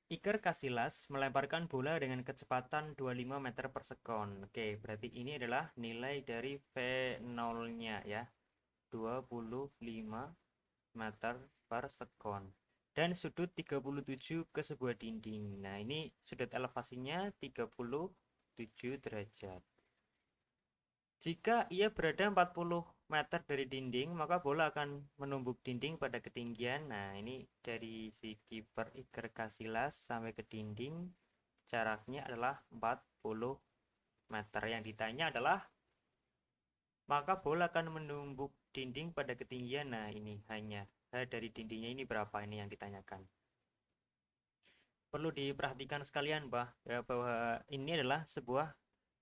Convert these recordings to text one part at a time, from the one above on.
Iker Casillas melemparkan bola dengan kecepatan 25 meter per sekon. Oke, berarti ini adalah nilai dari V0-nya ya. 25 meter per sekon. Dan sudut 37 ke sebuah dinding. Nah, ini sudut elevasinya 37 derajat. Jika ia berada 40 meter dari dinding, maka bola akan menumbuk dinding pada ketinggian. Nah, ini dari si kiper Iker Casillas sampai ke dinding, jaraknya adalah 40 meter. Yang ditanya adalah, maka bola akan menumbuk dinding pada ketinggian. Nah, ini hanya dari dindingnya ini berapa ini yang ditanyakan. Perlu diperhatikan sekalian, bahwa ini adalah sebuah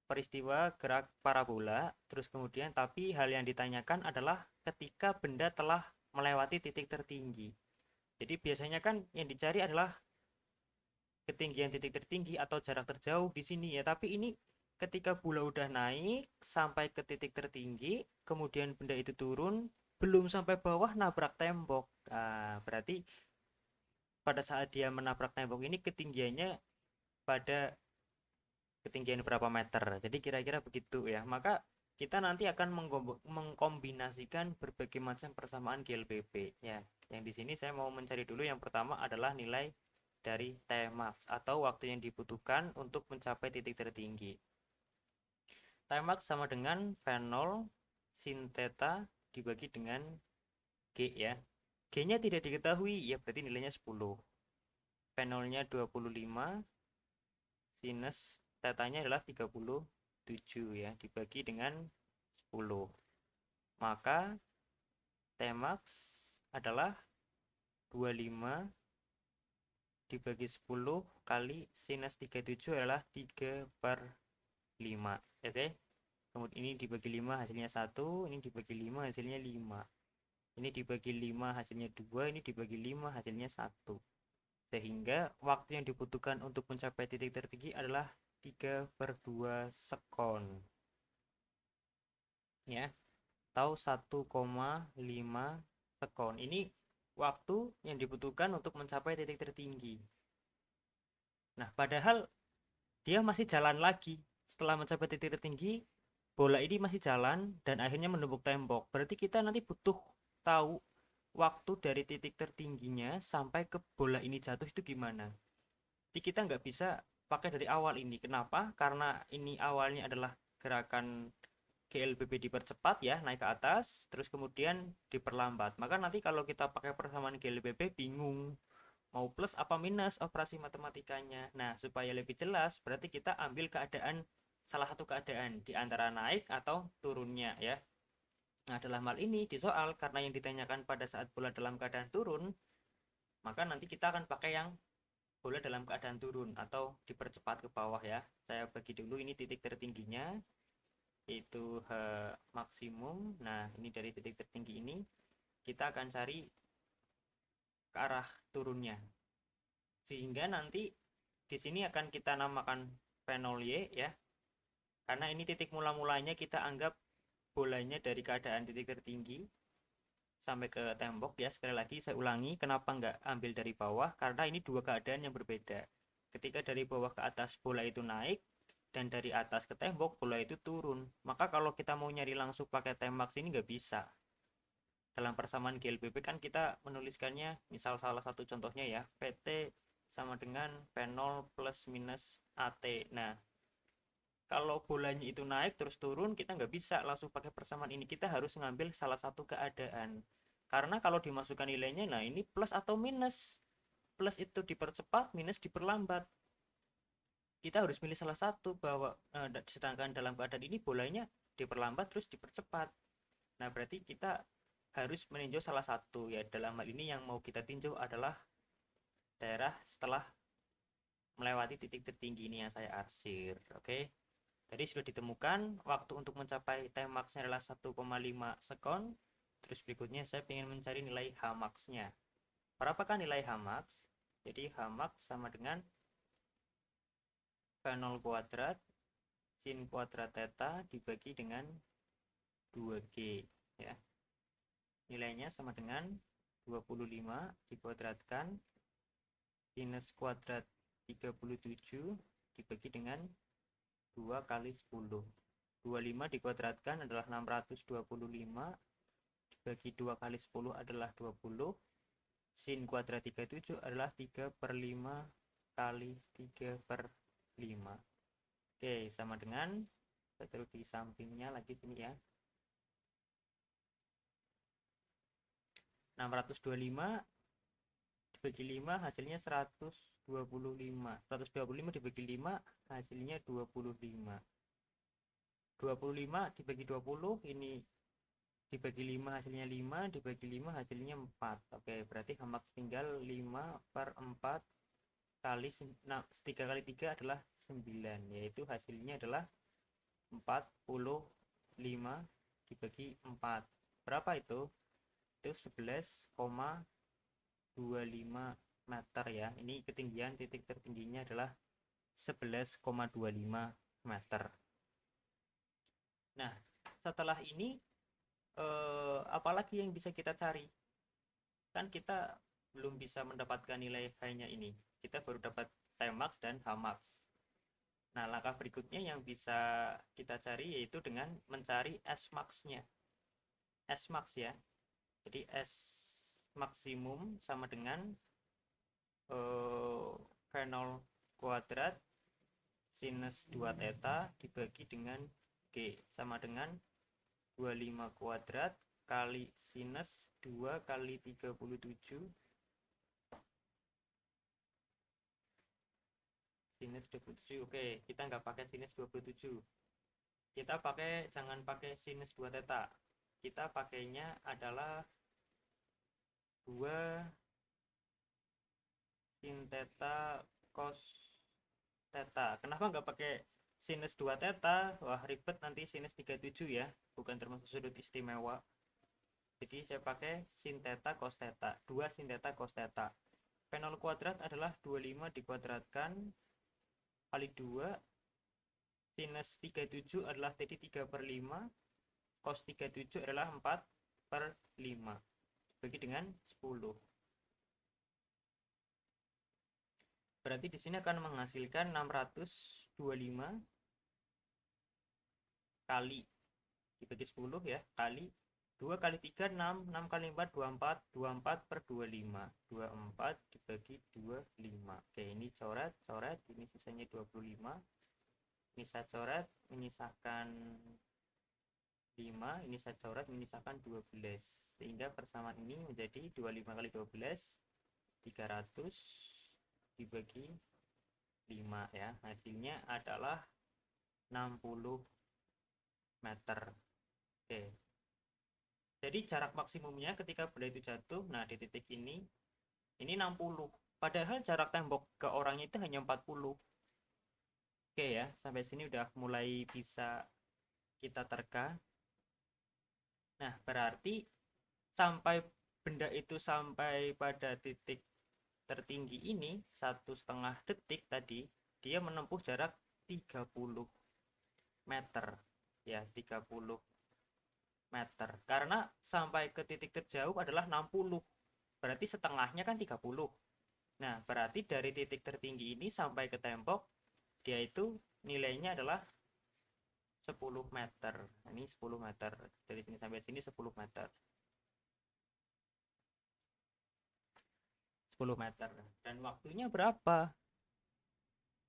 peristiwa gerak parabola, terus kemudian tapi hal yang ditanyakan adalah ketika benda telah melewati titik tertinggi. Jadi biasanya kan yang dicari adalah ketinggian titik tertinggi atau jarak terjauh di sini ya, tapi ini ketika bola udah naik sampai ke titik tertinggi, kemudian benda itu turun, belum sampai bawah nabrak tembok. Nah, berarti pada saat dia menabrak tembok ini ketinggiannya pada ketinggian berapa meter. Jadi kira-kira begitu ya. Maka kita nanti akan mengkombinasikan berbagai macam persamaan GLBP ya. Yang di sini saya mau mencari dulu yang pertama adalah nilai dari Tmax atau waktu yang dibutuhkan untuk mencapai titik tertinggi. Tmax sama dengan V0 sin theta dibagi dengan G ya. G-nya tidak diketahui, ya berarti nilainya 10. V0-nya 25, sinus tetanya adalah 37 ya, dibagi dengan 10. Maka Tmax adalah 25 dibagi 10 kali sinus 37 adalah 3 per 5. Oke. Kemudian ini dibagi 5 hasilnya 1, ini dibagi 5 hasilnya 5. Ini dibagi 5 hasilnya 2, ini dibagi 5 hasilnya 1. Sehingga waktu yang dibutuhkan untuk mencapai titik tertinggi adalah 3 per 2 sekon. Ya, atau 1,5 sekon. Ini waktu yang dibutuhkan untuk mencapai titik tertinggi. Nah, padahal dia masih jalan lagi. Setelah mencapai titik tertinggi, bola ini masih jalan dan akhirnya menembus tembok. Berarti kita nanti butuh tahu waktu dari titik tertingginya sampai ke bola ini jatuh itu gimana. Jadi kita nggak bisa pakai dari awal ini. Kenapa? Karena ini awalnya adalah gerakan GLBB dipercepat ya, naik ke atas, terus kemudian diperlambat. Maka nanti kalau kita pakai persamaan GLBB bingung mau plus apa minus operasi matematikanya. Nah, supaya lebih jelas, berarti kita ambil keadaan salah satu keadaan di antara naik atau turunnya ya. Nah, dalam hal ini di soal karena yang ditanyakan pada saat bola dalam keadaan turun, maka nanti kita akan pakai yang bola dalam keadaan turun atau dipercepat ke bawah ya. Saya bagi dulu ini titik tertingginya itu H maksimum. Nah, ini dari titik tertinggi ini kita akan cari ke arah turunnya. Sehingga nanti di sini akan kita namakan P0Y ya. Karena ini titik mula-mulanya kita anggap bolanya dari keadaan titik tertinggi sampai ke tembok ya. Sekali lagi saya ulangi, kenapa nggak ambil dari bawah? Karena ini dua keadaan yang berbeda. Ketika dari bawah ke atas bola itu naik, dan dari atas ke tembok bola itu turun. Maka kalau kita mau nyari langsung pakai tembak ini nggak bisa. Dalam persamaan GLBB kan kita menuliskannya, misal salah satu contohnya ya, PT sama dengan P0 plus minus AT. Nah, kalau bolanya itu naik terus turun, kita nggak bisa langsung pakai persamaan ini. Kita harus ngambil salah satu keadaan. Karena kalau dimasukkan nilainya, nah ini plus atau minus. Plus itu dipercepat, minus diperlambat. Kita harus milih salah satu bahwa sedangkan dalam keadaan ini bolanya diperlambat terus dipercepat. Nah, berarti kita harus meninjau salah satu ya. Dalam hal ini yang mau kita tinjau adalah daerah setelah melewati titik tertinggi ini yang saya arsir. Oke. Tadi sudah ditemukan waktu untuk mencapai time max-nya adalah 1,5 sekon. Terus berikutnya saya ingin mencari nilai H max-nya. Berapakah nilai H max? Jadi H max sama dengan V0 kuadrat sin kuadrat theta dibagi dengan 2G ya. Nilainya sama dengan 25 dikuadratkan sinus kuadrat 37 dibagi dengan 2 kali 10. 25 dikuadratkan adalah 625, dibagi 2 kali 10 adalah 20. Sin kuadrat 37 adalah 3/5 kali 3/5. Oke, sama dengan, saya taruh di sampingnya lagi sini ya, 625 dibagi 5 hasilnya 125. 125 dibagi 5 hasilnya 25. 25 dibagi 20, ini dibagi 5 hasilnya 5, dibagi 5 hasilnya 4. Oke, berarti Hamax tinggal 5/4 kali 3 kali 3 adalah 9, yaitu hasilnya adalah 45 dibagi 4. Berapa itu? Itu 11,25 meter ya. Ini ketinggian titik tertingginya adalah 11,25 meter. Nah, setelah ini apalagi yang bisa kita cari? Kan kita belum bisa mendapatkan nilai hanya ini. Kita baru dapat Tmax dan Hmax. Nah, langkah berikutnya yang bisa kita cari yaitu dengan mencari Smax-nya. Smax ya. Jadi S maksimum sama dengan V0 kuadrat sinus 2 theta dibagi dengan G sama dengan 25 kuadrat kali sinus 2 kali 37 sinus 27. Oke, kita nggak pakai sinus 27, kita pakai, jangan pakai sinus 2 theta, kita pakainya adalah 2 sin theta cos theta. Kenapa nggak pakai sinus 2 theta? Wah, ribet nanti sinus 37 ya, bukan termasuk sudut istimewa. Jadi saya pakai sin theta cos theta, 2 sin theta cos theta. V0 kuadrat /25 dikuadratkan kali 2, sinus 37 adalah tadi 3/5, cos 37 adalah 4/5, bagi dengan 10. Berarti di sini akan menghasilkan 625 kali dibagi 10 ya, kali 2 kali 3 6, 6 kali 4 24, 24/25, 24 dibagi 25. Oke, ini coret, ini sisanya 25. Ini saya coret, menyisakan 5, ini saya coret, menyisakan 12. Sehingga persamaan ini menjadi 25 kali 12, 300 dibagi 5 ya. Hasilnya adalah 60 meter. Oke. Jadi jarak maksimumnya ketika benda itu jatuh, nah di titik ini 60. Padahal jarak tembok ke orangnya itu hanya 40. Oke ya, sampai sini udah mulai bisa kita terka. Nah, berarti sampai benda itu sampai pada titik tertinggi ini 1,5 detik tadi, dia menempuh jarak 30 meter ya, 30 meter, karena sampai ke titik terjauh adalah 60, berarti setengahnya kan 30. Nah, berarti dari titik tertinggi ini sampai ke tembok, dia itu nilainya adalah 10 meter. Ini 10 meter, dari sini sampai sini 10 meter. 10 meter. Dan waktunya berapa?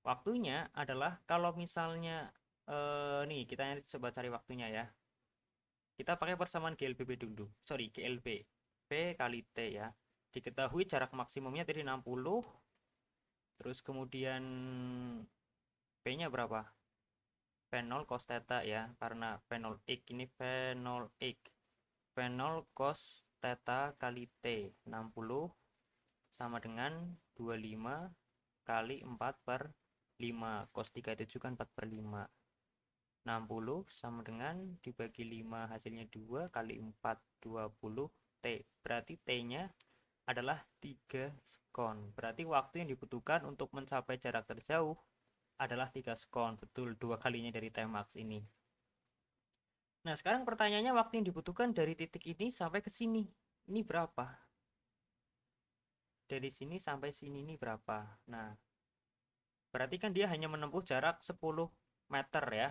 Waktunya adalah kalau misalnya nih kita coba cari waktunya ya. Kita pakai persamaan GLB dulu. Sorry, GLB. P kali T ya. Diketahui jarak maksimumnya tadi 60. Terus kemudian P-nya berapa? P0 cos theta ya. Karena P0 X ini P0 X. P0 cos theta kali T. 60 sama dengan 25 kali 4/5. Cos 37 kan 4/5. 60 sama dengan dibagi 5 hasilnya 2 kali 4 20 T. Berarti T-nya adalah 3 sekon. Berarti waktu yang dibutuhkan untuk mencapai jarak terjauh adalah 3 sekon. Betul, 2 kalinya dari Tmax ini. Nah, sekarang pertanyaannya waktu yang dibutuhkan dari titik ini sampai ke sini. Ini berapa? dari sini sampai sini ini berapa? Nah, berarti kan dia hanya menempuh jarak 10 meter ya.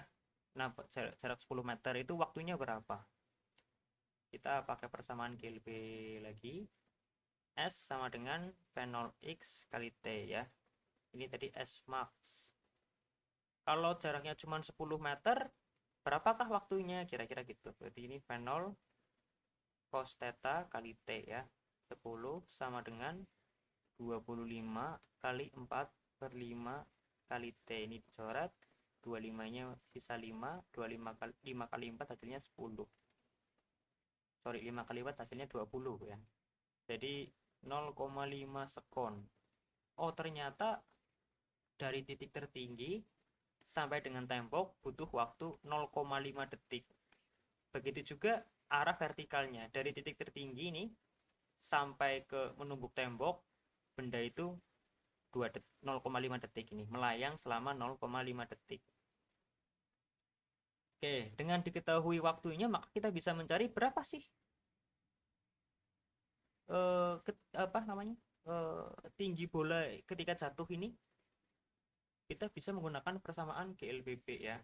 Nah, jarak 10 meter itu waktunya berapa? Kita pakai persamaan GLB lagi. S sama dengan V0x kali T ya. Ini tadi S max. Kalau jaraknya cuma 10 meter, berapakah waktunya? Kira-kira gitu. Berarti ini V0 cos theta kali T ya. 10 sama dengan 25 kali 4 per 5 kali T. Ini dicoret. 25-nya bisa 5. 25 kali 5 kali 4 hasilnya 10. Sorry, 5 kali 4 hasilnya 20 ya. Jadi 0,5 sekon. Oh, ternyata dari titik tertinggi sampai dengan tembok butuh waktu 0,5 detik. Begitu juga arah vertikalnya. Dari titik tertinggi ini sampai ke menumbuk tembok, benda itu 0,5 detik ini. Melayang selama 0,5 detik. Oke, dengan diketahui waktunya, maka kita bisa mencari berapa sih apa namanya tinggi bola ketika jatuh ini. Kita bisa menggunakan persamaan GLBB ya,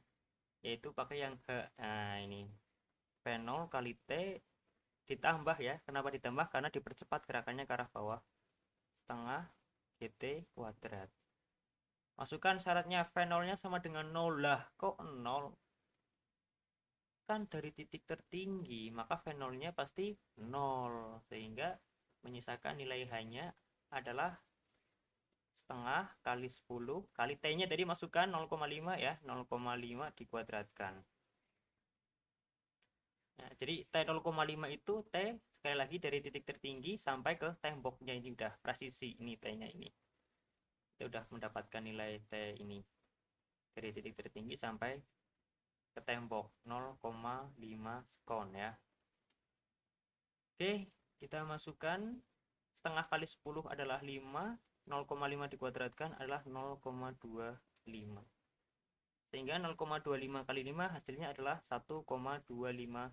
yaitu pakai yang H. Nah, ini V0 kali T ditambah ya. Kenapa ditambah? Karena dipercepat gerakannya ke arah bawah. Setengah GT kuadrat. Masukkan syaratnya, V0-nya sama dengan 0. Lah, kok 0? Kan dari titik tertinggi, maka V0-nya pasti 0. Sehingga menyisakan nilai H-nya adalah setengah kali 10 kali T-nya tadi masukkan 0,5 ya. 0,5 dikuadratkan. Nah, jadi T 0,5 itu T sekali lagi dari titik tertinggi sampai ke temboknya. Ini udah presisi ini T-nya ini. Kita udah mendapatkan nilai T ini dari titik tertinggi sampai ke tembok 0,5 sekon ya. Oke, kita masukkan setengah kali 10 adalah 5, 0,5 dikuadratkan adalah 0,25. Sehingga 0,25 kali 5 hasilnya adalah 1,25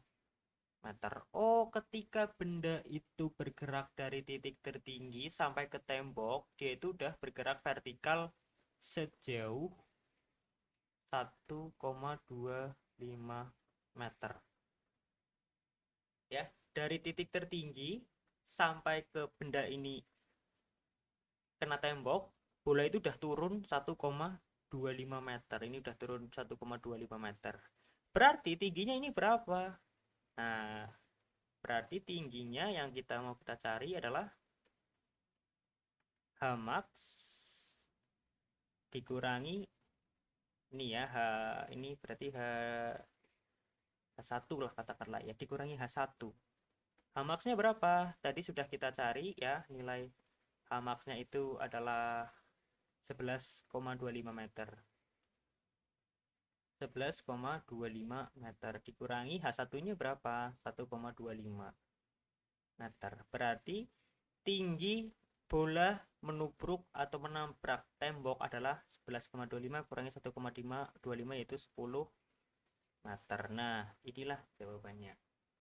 meter. Oh, ketika benda itu bergerak dari titik tertinggi sampai ke tembok, dia itu udah bergerak vertikal sejauh 1,25 meter. Ya, dari titik tertinggi sampai ke benda ini kena tembok, bola itu udah turun 1,25 meter. Ini udah turun 1,25 meter. Berarti tingginya ini berapa? Nah, berarti tingginya yang kita cari adalah H max dikurangi ini ya, ini berarti H1 lah katakanlah ya, dikurangi H1. H max-nya berapa? Tadi sudah kita cari ya, nilai H max-nya itu adalah 11,25 meter. 11,25 meter dikurangi H1-nya berapa? 1,25 meter. Berarti tinggi bola menubruk atau menabrak tembok adalah 11,25 kurangi 1,25 yaitu 10 meter. Nah, inilah jawabannya.